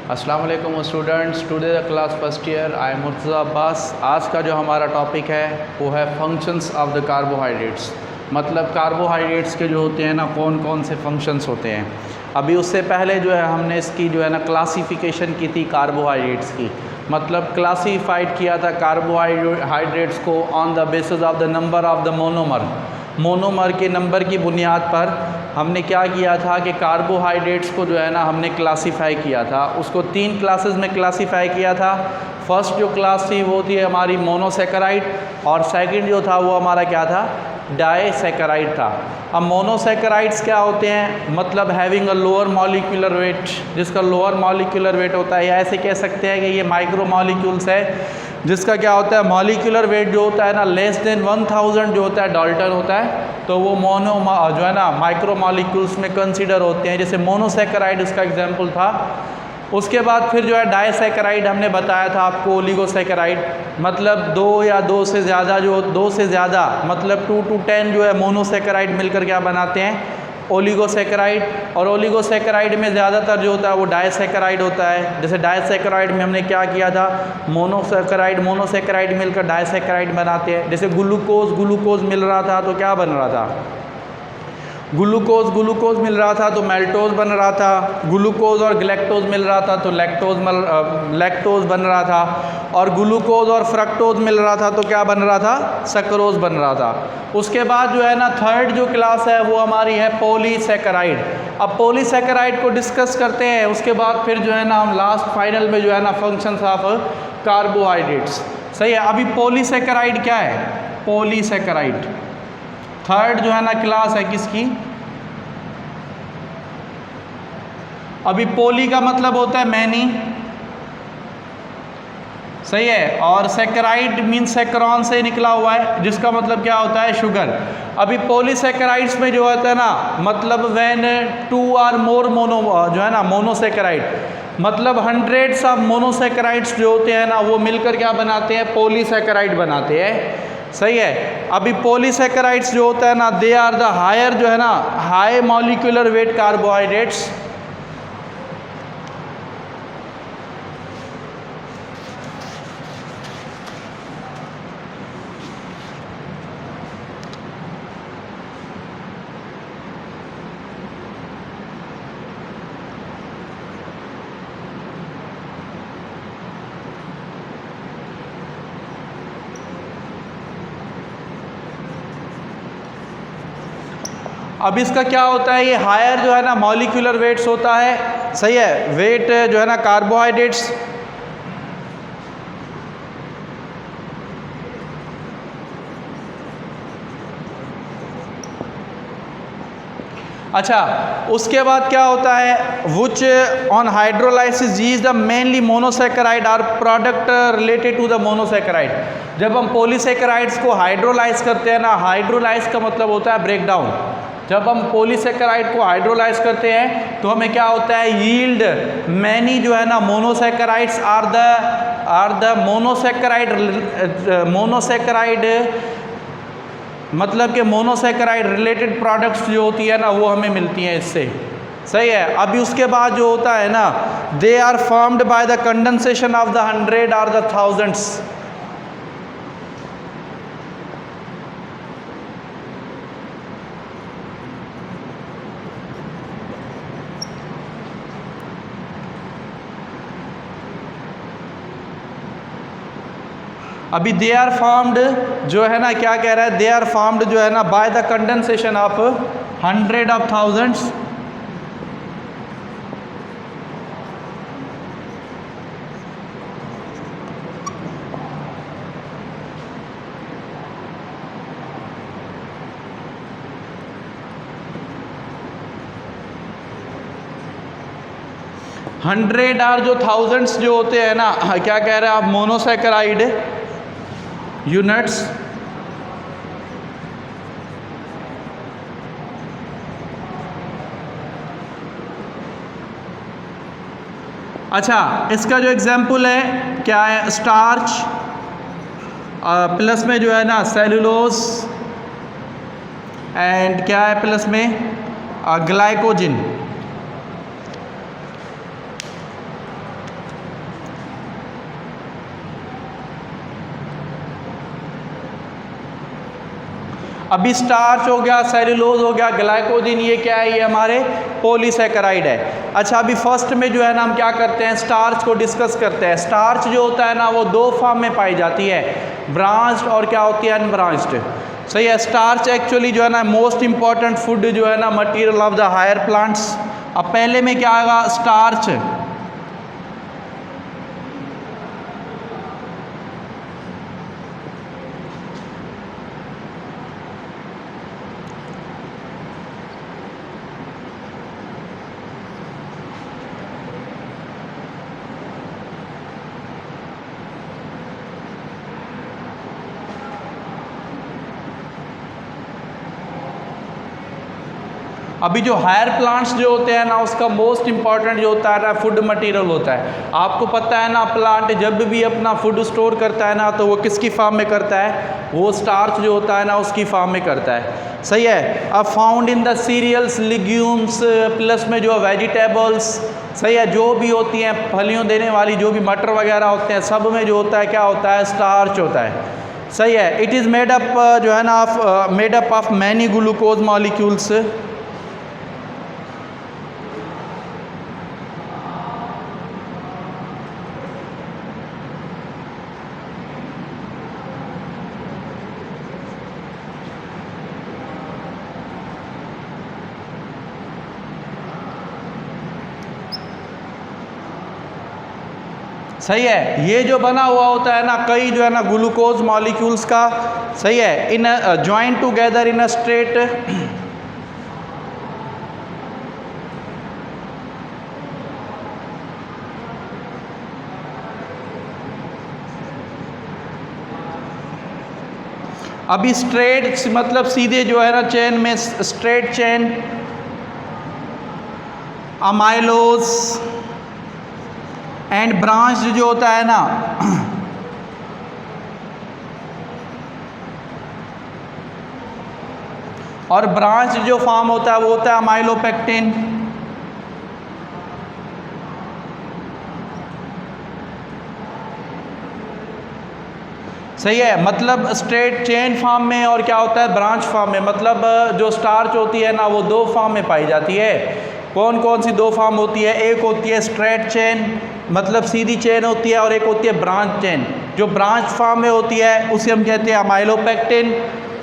अस्सलाम वालेकुम students, today the class first year I am Murtaza Abbas. आज का जो हमारा टॉपिक है वो है फंक्शंस ऑफ द कार्बोहाइड्रेट्स। मतलब कार्बोहाइड्रेट्स के जो होते हैं ना, कौन कौन से फंक्शंस होते हैं। अभी उससे पहले जो है हमने इसकी जो है ना क्लासिफिकेशन की थी कार्बोहाइड्रेट्स की। मतलब क्लासीफाइड किया था कार्बोहाइड्रेट्स को on the basis of the number of the monomer के नंबर की बुनियाद पर हमने क्या किया था कि कार्बोहाइड्रेट्स को जो है ना हमने क्लासीफाई किया था। उसको 3 क्लासेस में क्लासीफाई किया था। फर्स्ट जो क्लास थी वो थी हमारी मोनोसेकेराइड, और सेकंड जो था वो हमारा क्या था, डाइसेकेराइड था। अब मोनोसेकेराइड्स क्या होते हैं, मतलब having a lower molecular weight, जिसका लोअर मॉलिक्यूलर वेट होता है, या ऐसे कह सकते हैं कि ये माइक्रो मॉलिक्यूल्स है जिसका क्या होता है मॉलिक्यूलर वेट जो होता है ना लेस देन 1000 जो होता है डाल्टन होता है, तो वो जो है ना माइक्रो मॉलिक्यूल्स में कंसीडर होते हैं। जैसे मोनोसेकेराइड उसका एग्जांपल था। उसके बाद फिर जो है डाइसेकेराइड हमने बताया था आपको, ओलिगोसेकेराइड मतलब 2 या 2 से ज़्यादा, जो 2 से ज़्यादा मतलब 2 to 10 जो है मोनोसेकेराइड मिलकर क्या बनाते हैं, ओलिगोसेकेराइड। और ओलिगोसेकेराइड में ज़्यादातर जो होता है वो डाइसेकेराइड होता है। जैसे डाइसेकेराइड में हमने क्या किया था, मोनोसेकेराइड मिलकर डाइसेकेराइड बनाते हैं। जैसे ग्लूकोज मिल रहा था तो क्या बन रहा था, ग्लूकोज मिल रहा था तो मेल्टोज बन रहा था। ग्लूकोज और ग्लैक्टोज मिल रहा था तो लैक्टोज बन रहा था। और ग्लूकोज और फ्रक्टोज मिल रहा था तो क्या बन रहा था, सक्रोज बन रहा था। उसके बाद जो है ना थर्ड जो क्लास है वो हमारी है पॉलीसेकेराइड। अब पॉलीसेकेराइड को डिस्कस करते हैं, उसके बाद फिर जो है ना हम लास्ट फाइनल में जो है ना फंक्शंस ऑफ कार्बोहाइड्रेट्स। सही है। अभी पॉलीसेकेराइड क्या है, पॉलीसेकेराइड थर्ड जो है ना क्लास है किसकी। अभी पोली का मतलब होता है मैनी, सही है, और सेकेराइड मीन्स सेक्रॉन से निकला हुआ है, जिसका मतलब क्या होता है शुगर। अभी पॉलीसेकेराइड्स में जो होता है ना, मतलब व्हेन 2 or more जो है ना मोनोसेकेराइड, मतलब हंड्रेड्स ऑफ मोनोसेकेराइड्स जो होते हैं ना वो मिलकर क्या बनाते हैं, पॉलीसेकेराइड बनाते हैं। सही है। अभी पॉलीसेकेराइड्स जो होता है ना, दे आर द हायर जो है ना हाई मॉलिक्यूलर वेट कार्बोहाइड्रेट्स। अब इसका क्या होता है, ये हायर जो है ना मॉलिक्यूलर वेट्स होता है। सही है। वेट जो है ना कार्बोहाइड्रेट्स, अच्छा उसके बाद क्या होता है, which on hydrolysis is the mainly monosaccharide are product related to the monosaccharide. जब हम पॉलीसेकेराइड्स को हाइड्रोलाइज करते हैं ना, हाइड्रोलाइज का मतलब होता है ब्रेक डाउन। जब हम पॉलीसेकेराइड को हाइड्रोलाइज करते हैं तो हमें क्या होता है, यील्ड मैनी जो है ना मोनोसेकेराइड्स आर द मोनोसेकेराइड मतलब कि मोनोसेकेराइड रिलेटेड प्रोडक्ट्स जो होती है ना वो हमें मिलती हैं इससे। सही है। अभी उसके बाद जो होता है ना, they are formed by the condensation of the 100 और द थाउजेंड्स। अभी दे आर फॉर्म्ड जो है ना, क्या कह रहा है, दे आर फॉर्म्ड जो है ना bye the condensation of 100 of thousands। Hundred और जो थाउजेंड्स जो होते हैं ना, क्या कह रहे हैं आप, मोनोसेकेराइड यूनिट्स। अच्छा इसका जो एग्जाम्पल है क्या है, स्टार्च प्लस में जो है ना सेलुलोज, एंड क्या है प्लस में ग्लाइकोजिन। अभी स्टार्च हो गया, सेलुलोज हो गया, ग्लाइकोजिन, ये क्या है, ये हमारे पॉलीसैकेराइड है। अच्छा, अभी फर्स्ट में जो है ना हम क्या करते हैं, स्टार्च को डिस्कस करते हैं। स्टार्च जो होता है ना वो दो फॉर्म में पाई जाती है, ब्रांच्ड और क्या होती है, अनब्रांच्ड। सही है। स्टार्च एक्चुअली जो है ना मोस्ट इंपॉर्टेंट फूड जो है ना material of the higher plants. अब पहले में क्या आएगा, स्टार्च। अभी जो हायर प्लांट्स जो होते हैं ना उसका मोस्ट इंपॉर्टेंट जो होता है ना फूड मटेरियल होता है। आपको पता है ना प्लांट जब भी अपना फूड स्टोर करता है ना तो वो किसकी फॉर्म में करता है, वो स्टार्च जो होता है ना उसकी फॉर्म में करता है। सही है। अब found in the cereals, legumes, plus में जो वेजिटेबल्स, सही है, जो भी होती हैं फलियों देने वाली जो भी मटर वगैरह होते हैं सब में जो होता है क्या होता है, स्टार्च होता है। सही है। इट इज़ मेड अप जो है ना made up of many glucose molecules. सही है। ये जो बना हुआ होता है ना कई जो है ना ग्लूकोज मॉलिक्यूल्स का, सही है, in joint together in a straight अभी स्ट्रेट मतलब सीधे जो है ना चेन में, straight chain amylose and branch जो होता है ना और ब्रांच जो फॉर्म होता है वो होता है अमाइलोपेक्टिन। सही है। मतलब स्ट्रेट चेन फॉर्म में और क्या होता है, ब्रांच फॉर्म में। मतलब जो स्टार्च होती है ना वो दो फॉर्म में पाई जाती है। कौन कौन सी दो फॉर्म होती है, एक होती है स्ट्रेट चेन मतलब सीधी चेन होती है, और एक होती है ब्रांच चेन। जो ब्रांच फॉर्म में होती है उसे हम कहते हैं अमाइलोपेक्टिन।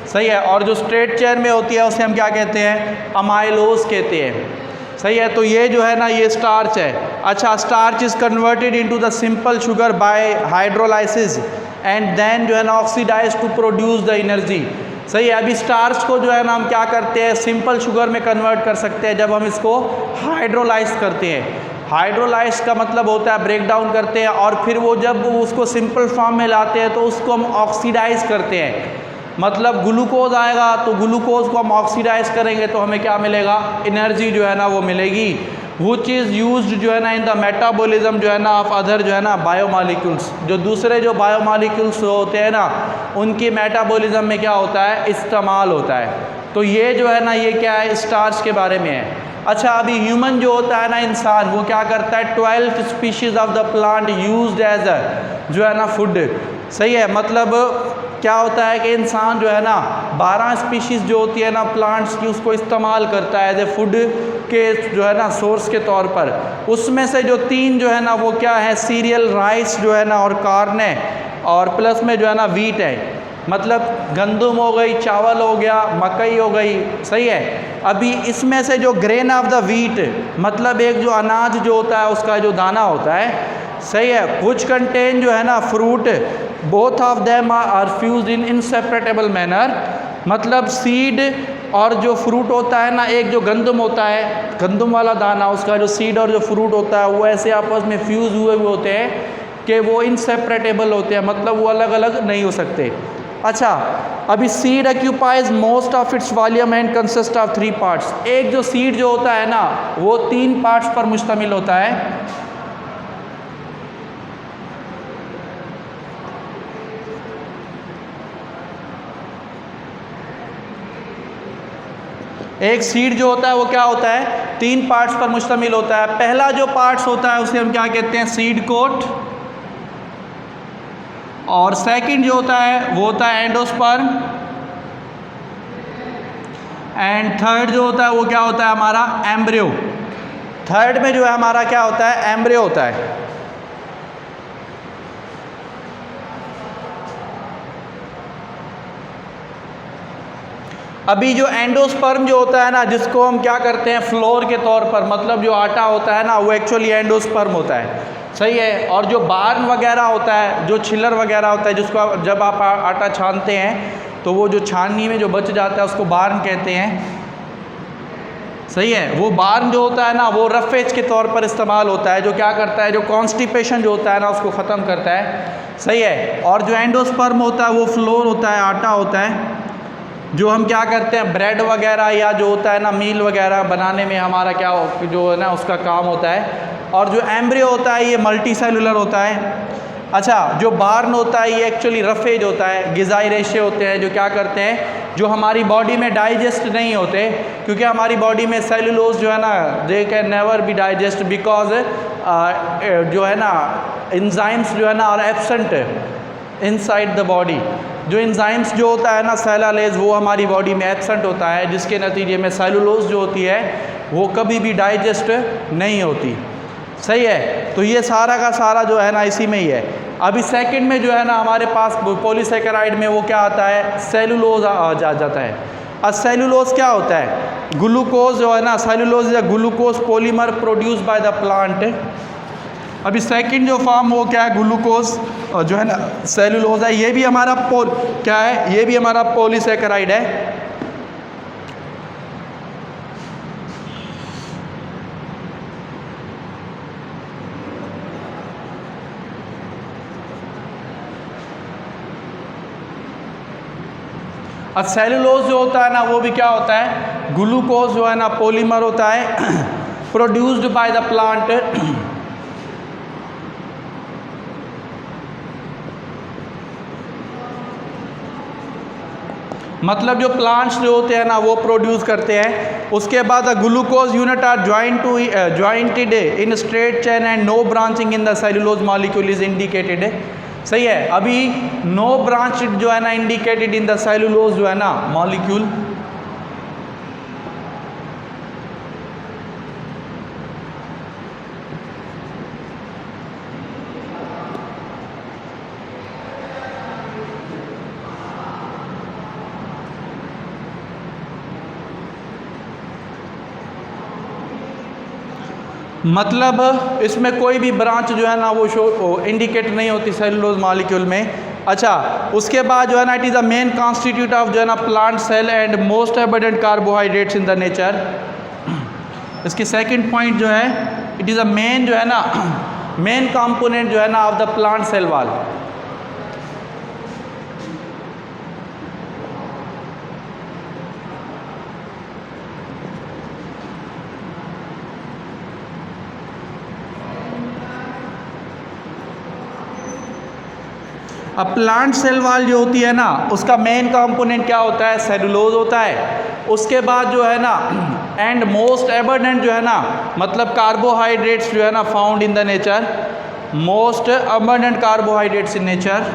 सही है। और जो स्ट्रेट चेन में होती है उसे हम क्या कहते हैं, अमाइलोज कहते हैं। सही है। तो ये जो है ना ये स्टार्च है। अच्छा, starch is converted into the simple sugar by hydrolysis and then जो है ना oxidize to produce the energy. सही है। अभी स्टार्च को जो है ना हम क्या करते हैं, सिंपल शुगर में कन्वर्ट कर सकते हैं जब हम इसको हाइड्रोलाइज करते हैं। हाइड्रोलाइज का मतलब होता है ब्रेक डाउन करते हैं, और फिर वो जब उसको सिंपल फॉर्म में लाते हैं तो उसको हम ऑक्सीडाइज करते हैं। मतलब ग्लूकोज आएगा तो ग्लूकोज को हम ऑक्सीडाइज करेंगे तो हमें क्या मिलेगा, एनर्जी जो है ना वो मिलेगी, विच इज़ यूज्ड जो है ना इन द मेटाबॉलिज्म जो है ना ऑफ अदर जो है ना बायोमॉलिक्यूल्स। जो दूसरे जो बायोमॉलिक्यूल्स होते हैं ना उनकी मेटाबॉलिज्म में क्या होता है, इस्तेमाल होता है। तो ये जो है ना ये क्या है, स्टार्च के बारे में है। अच्छा, अभी ह्यूमन जो होता है ना इंसान, वो क्या करता है, 12 species of the plant used as a जो है ना फूड। सही है। मतलब क्या होता है कि इंसान जो है ना 12 स्पीशीज़ जो होती है ना प्लांट्स की उसको इस्तेमाल करता है एज ए फूड के जो है ना सोर्स के तौर पर। उसमें से जो 3 जो है ना वो क्या है, सीरियल, राइस जो है ना और कॉर्न है, और प्लस में जो है ना वीट है। मतलब गंदम हो गई, चावल हो गया, मकई हो गई। सही है। अभी इसमें से जो ग्रेन ऑफ द वीट मतलब एक जो अनाज जो होता है उसका जो दाना होता है, सही है, विच कंटेन जो है ना fruit, both of them are fused in inseparable manner. मतलब सीड और जो फ्रूट होता है ना, एक जो गंदम होता है, गंदम वाला दाना, उसका जो सीड और जो फ्रूट होता है वो ऐसे आपस में फ्यूज़ हुए होते हैं कि वो इनसेपरेटेबल होते हैं, मतलब वो अलग अलग नहीं हो सकते। अच्छा, अभी seed occupies most of its volume and consist of 3 parts. एक जो सीड जो होता है ना वो 3 पार्ट्स पर मुश्तमिल होता है। एक सीड जो होता है वो क्या होता है, 3 पार्ट्स पर मुश्तमिल होता है। पहला जो पार्ट्स होता है उसे हम क्या कहते हैं, सीड कोट। और सेकंड जो होता है वो होता है एंडोस्पर्म। एंड थर्ड जो होता है वो क्या होता है हमारा एम्ब्रियो। थर्ड में जो है हमारा क्या होता है एम्ब्रियो होता है। अभी जो एंडोस्पर्म जो होता है ना, जिसको हम क्या करते हैं फ्लोर के तौर पर, मतलब जो आटा होता है ना वो एक्चुअली एंडोस्पर्म होता है, सही है। और जो बार्न वगैरह होता है, जो छिलर वगैरह होता है, जिसको जब आप आटा छानते हैं तो वो जो छाननी में जो बच जाता है उसको बार्न कहते हैं, सही है। वो बार्न जो होता है ना वो रफेज के तौर पर इस्तेमाल होता है, जो क्या करता है, जो कॉन्स्टिपेशन जो होता है ना उसको ख़त्म करता है, सही है। और जो एंडोस्पर्म होता है वो फ्लोर होता है, आटा होता है, जो हम क्या करते हैं ब्रेड वगैरह या जो होता है ना मील वगैरह बनाने में हमारा क्या जो है ना उसका काम होता है। और जो एम्ब्रियो होता है ये मल्टी सेलुलर होता है। अच्छा, जो बार्न होता है ये एक्चुअली रफेज होता है, गिज़ाई रेशे होते हैं जो क्या करते हैं, जो हमारी बॉडी में डाइजेस्ट नहीं होते, क्योंकि हमारी बॉडी में सेलुलोज जो है ना they can never be digest because जो है ना एंजाइम्स जो है ना are absent inside the body. जो एंजाइम्स जो होता है ना सेलालेज वो हमारी बॉडी में एब्सेंट होता है, जिसके नतीजे में सेलुलोज जो होती है वो कभी भी डाइजेस्ट नहीं होती, सही है। तो ये सारा का सारा जो है ना इसी में ही है। अभी सेकंड में जो है ना हमारे पास पॉलीसेकेराइड में वो क्या आता है सेलुलोज आ जाता है। अब सेलुलोज क्या होता है, ग्लूकोज जो है ना, सेलुलोज या glucose polymer produce by the plant. अभी सेकंड जो फॉर्म वो क्या है ग्लूकोज जो है ना सेलुलोज है, ये भी हमारा क्या है, ये भी हमारा पॉलीसेकेराइड है। अब सेलुलोज जो होता है ना वो भी क्या होता है ग्लूकोज जो है ना पॉलीमर होता है प्रोड्यूस्ड बाय द प्लांट। मतलब जो प्लांट्स जो होते हैं ना वो प्रोड्यूस करते हैं। उसके बाद glucose unit are jointed in straight chain and no branching in the cellulose molecule is indicated, सही है। अभी नो ब्रांच जो है ना इंडिकेटेड इन द सेलुलोज जो है ना मॉलिक्यूल। मतलब इसमें कोई भी ब्रांच जो है ना वो इंडिकेट नहीं होती सेलुलोज मॉलिक्यूल में। अच्छा, उसके बाद जो है ना it is a main constitute of जो है ना plant cell and most abundant carbohydrates in the nature. इसकी सेकंड पॉइंट जो है इट इज़ अ मेन जो है ना मेन कंपोनेंट जो है ना of the plant cell wall. अब प्लांट सेल वॉल जो होती है ना उसका मेन कंपोनेंट क्या होता है सेलुलोज होता है। उसके बाद जो है ना एंड मोस्ट एबंडेंट जो है ना मतलब कार्बोहाइड्रेट्स जो है ना found in the nature, most abundant carbohydrates in nature.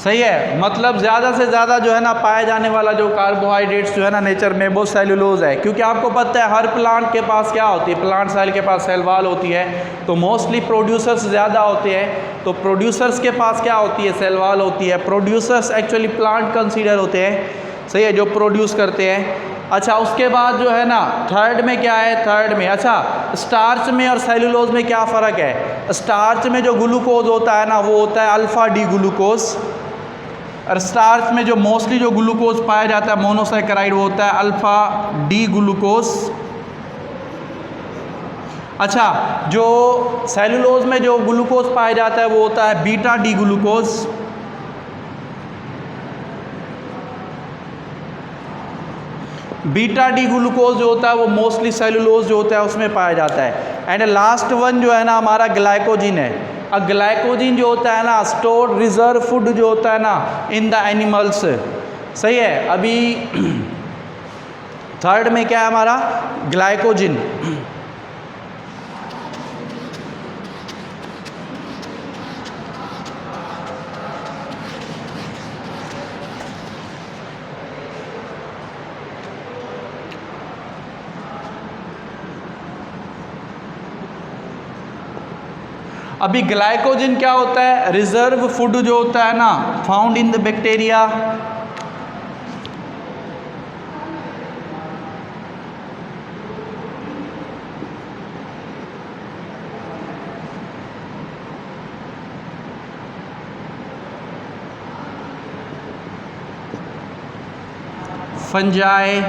सही है, मतलब ज़्यादा से ज़्यादा जो है ना पाया जाने वाला जो कार्बोहाइड्रेट्स जो है ना नेचर में वो सेलुलोज है। क्योंकि आपको पता है हर प्लांट के पास क्या होती है, प्लांट सेल के पास सेल वॉल होती है, तो मोस्टली प्रोड्यूसर्स ज़्यादा होते हैं। तो प्रोड्यूसर्स के पास क्या होती है सेल वॉल होती है। प्रोड्यूसर्स एक्चुअली प्लांट कंसीडर होते हैं, सही है, जो प्रोड्यूस करते हैं। अच्छा, उसके बाद जो है ना थर्ड में क्या है, थर्ड में अच्छा स्टार्च में और सेलुलोज में क्या फ़र्क है। स्टार्च में जो ग्लूकोज होता है ना वो होता है अल्फ़ा डी ग्लूकोज, और स्टार्च में जो मोस्टली जो ग्लूकोज पाया जाता है मोनोसैकेराइड वो होता है अल्फ़ा डी ग्लूकोज। अच्छा, जो सेलुलोज में जो ग्लूकोज पाया जाता है वो होता है beta D glucose. Beta D glucose जो होता है वो मोस्टली सेलुलोज जो होता है उसमें पाया जाता है। एंड लास्ट वन जो है ना हमारा ग्लाइकोजिन है। अब ग्लाइकोजन जो होता है ना स्टोर्ड रिजर्व फूड जो होता है ना इन द एनिमल्स, सही है। अभी थर्ड में क्या है हमारा, ग्लाइकोजन। अभी ग्लाइकोजन क्या होता है, रिजर्व फूड जो होता है ना found in the bacteria, fungi,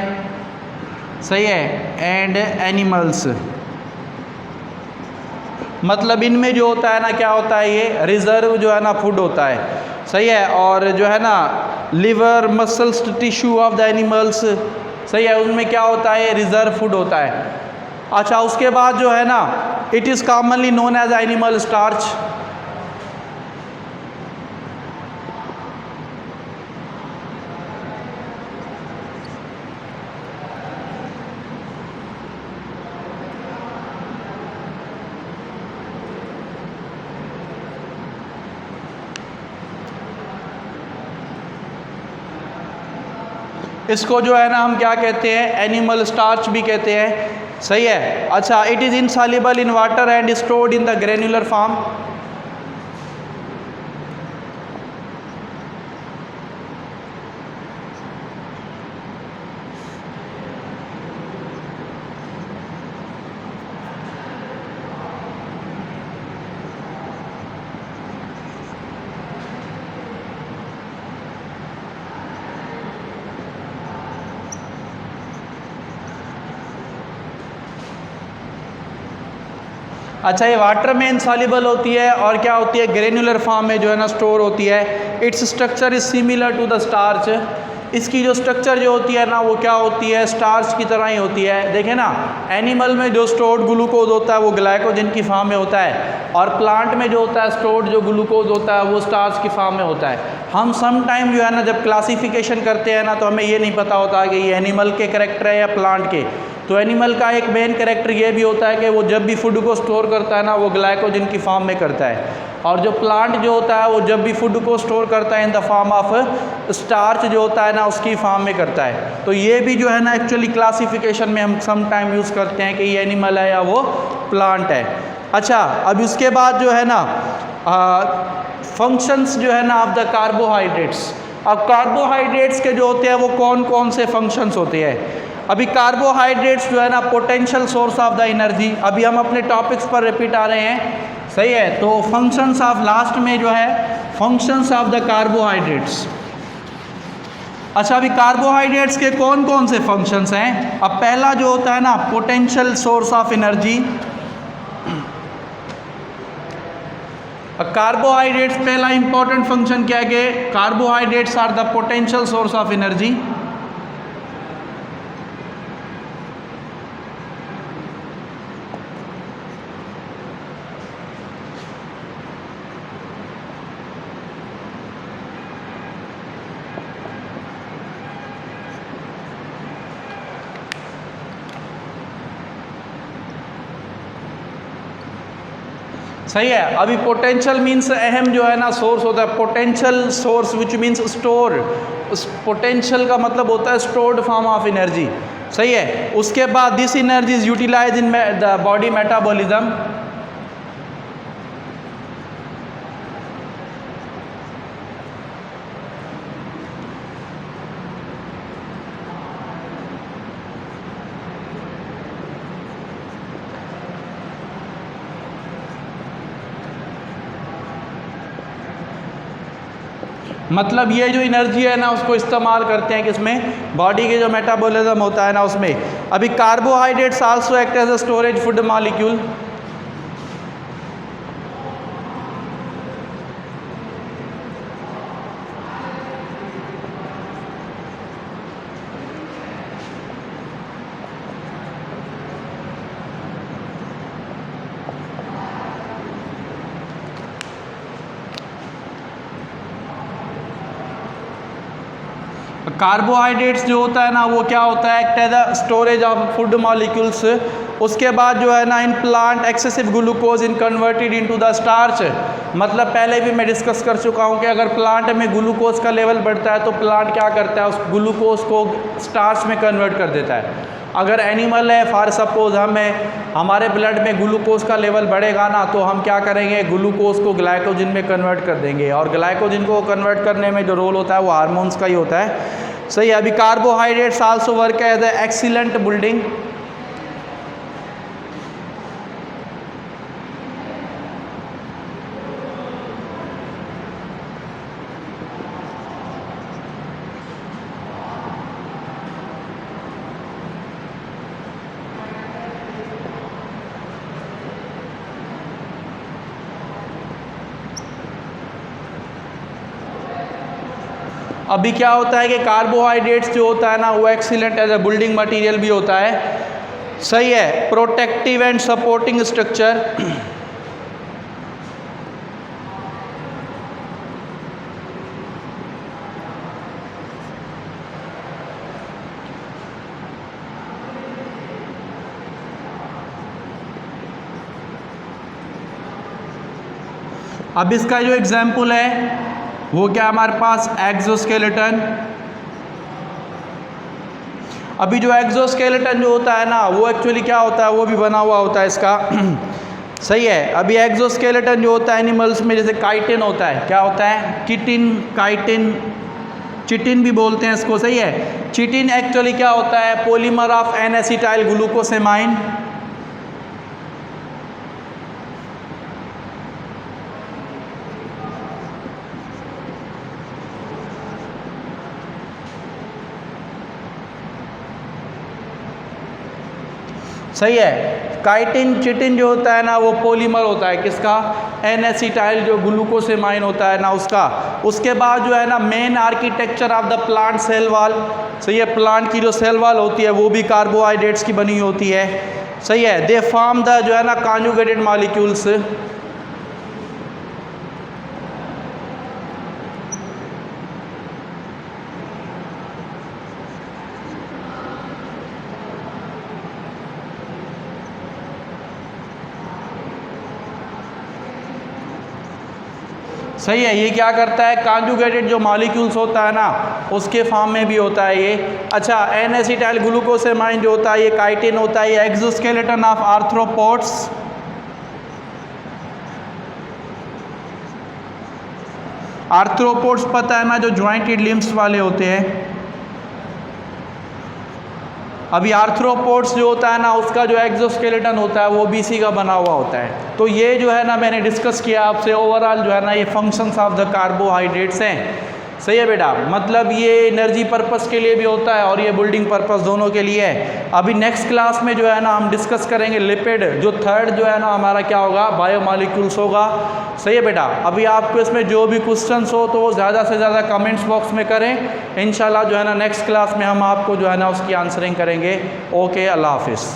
सही है, एंड एनिमल्स। मतलब इनमें जो होता है ना क्या होता है, ये रिजर्व जो है ना फूड होता है, सही है। और जो है ना liver muscles tissue of the animals, सही है, उनमें क्या होता है, रिजर्व फूड होता है। अच्छा, उसके बाद जो है ना it is commonly known as animal starch. इसको जो है ना हम क्या कहते हैं, एनिमल स्टार्च भी कहते हैं, सही है। अच्छा, it is insoluble in water and stored in the granular form. अच्छा, ये वाटर में इनसॉल्युबल होती है और क्या होती है, ग्रेन्युलर फॉर्म में जो है ना स्टोर होती है। Its structure is similar to the starch. इसकी जो स्ट्रक्चर जो होती है ना वो क्या होती है, स्टार्च की तरह ही होती है। देखें ना, एनिमल में जो स्टोर्ड ग्लूकोज होता है वो ग्लाइकोजन की फॉर्म में होता है, और प्लांट में जो होता है स्टोर्ड जो ग्लूकोज होता है वो स्टार्च की फॉर्म में होता है। हम सम टाइम जो है ना जब क्लासिफिकेशन करते हैं ना तो हमें ये नहीं पता होता कि ये एनिमल के कैरेक्टर है या प्लांट के। तो एनिमल का एक मेन कैरेक्टर ये भी होता है कि वो जब भी फूड को स्टोर करता है ना वो ग्लाइकोजन की फॉर्म में करता है, और जो प्लांट जो होता है वो जब भी फूड को स्टोर करता है in the form of starch जो होता है ना उसकी फॉर्म में करता है। तो ये भी जो है ना एक्चुअली क्लासिफिकेशन में हम सम टाइम यूज़ करते हैं कि ये एनिमल है या वो प्लांट है। अच्छा, अब इसके बाद जो है ना फंक्शंस जो है ना ऑफ द कार्बोहाइड्रेट्स। अब कार्बोहाइड्रेट्स के जो होते हैं वो कौन कौन से फंक्शंस होते हैं। अभी कार्बोहाइड्रेट्स जो है ना potential source of the energy. अभी हम अपने टॉपिक्स पर रिपीट आ रहे हैं, सही है। तो फंक्शंस ऑफ लास्ट में जो है फंक्शंस ऑफ द कार्बोहाइड्रेट्स। अच्छा, अभी कार्बोहाइड्रेट्स के कौन कौन से फंक्शंस हैं। अब पहला जो होता है ना potential source of energy. Carbohydrates पहला इंपॉर्टेंट फंक्शन क्या है कि carbohydrates are the potential source of energy. सही है। अभी पोटेंशियल मीन्स अहम जो है ना सोर्स होता है, potential source which means store. Potential का मतलब होता है स्टोर्ड फॉर्म ऑफ एनर्जी, सही है। उसके बाद this energy is utilize in the body metabolism. मतलब ये जो एनर्जी है ना उसको इस्तेमाल करते हैं किसमें, बॉडी के जो मेटाबॉलिज्म होता है ना उसमें। अभी carbohydrates also act as a storage food molecule. Carbohydrates जो होता है ना वो क्या होता है, act as the storage of food molecules. उसके बाद जो है ना in plant excessive glucose in converted into the starch. मतलब पहले भी मैं डिस्कस कर चुका हूँ कि अगर प्लांट में ग्लूकोज का लेवल बढ़ता है तो प्लांट क्या करता है, उस ग्लूकोज को स्टार्च में कन्वर्ट कर देता है। अगर एनिमल है, फॉर सपोज हमारे ब्लड में ग्लूकोज का लेवल बढ़ेगा ना तो हम क्या करेंगे, ग्लूकोज को ग्लाइकोजन में कन्वर्ट कर देंगे, और ग्लाइकोजन को कन्वर्ट करने में जो रोल होता है वो हार्मोन्स का ही होता है। सही है। अभी carbohydrates also work as a excellent building. अभी क्या होता है कि कार्बोहाइड्रेट्स जो होता है ना वो excellent as a building material भी होता है। सही है। Protective and supporting structure. अब इसका जो एग्जाम्पल है वो क्या हमारे पास, एक्सोस्केलेटन। अभी जो एक्सोस्केलेटन जो होता है ना वो एक्चुअली क्या होता है, वो भी बना हुआ होता है इसका। सही है। अभी एक्सोस्केलेटन जो होता है एनिमल्स में, जैसे काइटिन होता है, क्या होता है, किटिन, काइटिन, चिटिन भी बोलते हैं इसको। सही है। चिटिन एक्चुअली क्या होता है, पॉलीमर ऑफ एन एसिटाइल ग्लूकोसेमाइन। सही है। काइटिन, चिटिन जो होता है ना वो पॉलीमर होता है किसका, एन एसिटाइल जो ग्लूकोसेमाइन होता है ना उसका। उसके बाद जो है ना main architecture of the plant cell wall. सही है। प्लांट की जो सेल वॉल होती है वो भी कार्बोहाइड्रेट्स की बनी होती है। सही है। दे फॉर्म द जो है ना कॉन्जुगेटेड मॉलिक्यूल्स। सही है। ये क्या करता है, कॉन्जुगेटेड जो मॉलिक्यूल्स होता है ना उसके फॉर्म में भी होता है ये। अच्छा, एन एसिटाइल ग्लूकोसेमाइन जो होता है ये काइटिन होता है, ये एक्सोस्केलेटन ऑफ आर्थ्रोपोड्स। आर्थ्रोपोड्स पता है ना जो ज्वाइंटेड लिम्स वाले होते हैं। अभी आर्थ्रोपोड्स जो होता है ना उसका जो एक्सोस्केलेटन होता है वो भी इसी का बना हुआ होता है। तो ये जो है ना मैंने डिस्कस किया आपसे, ओवरऑल जो है ना ये फंक्शंस ऑफ द कार्बोहाइड्रेट्स हैं। सही है बेटा। मतलब ये एनर्जी पर्पस के लिए भी होता है और ये बिल्डिंग पर्पस दोनों के लिए है। अभी नेक्स्ट क्लास में जो है ना हम डिस्कस करेंगे लिपिड, जो थर्ड जो है ना हमारा क्या होगा, बायोमॉलिक्यूल्स होगा। सही है बेटा। अभी आपको इसमें जो भी क्वेश्चंस हो तो वो ज़्यादा से ज़्यादा कमेंट्स बॉक्स में करें। इंशाल्लाह जो है ना नेक्स्ट क्लास में हम आपको जो है ना उसकी आंसरिंग करेंगे। ओके, अल्लाह हाफिज़।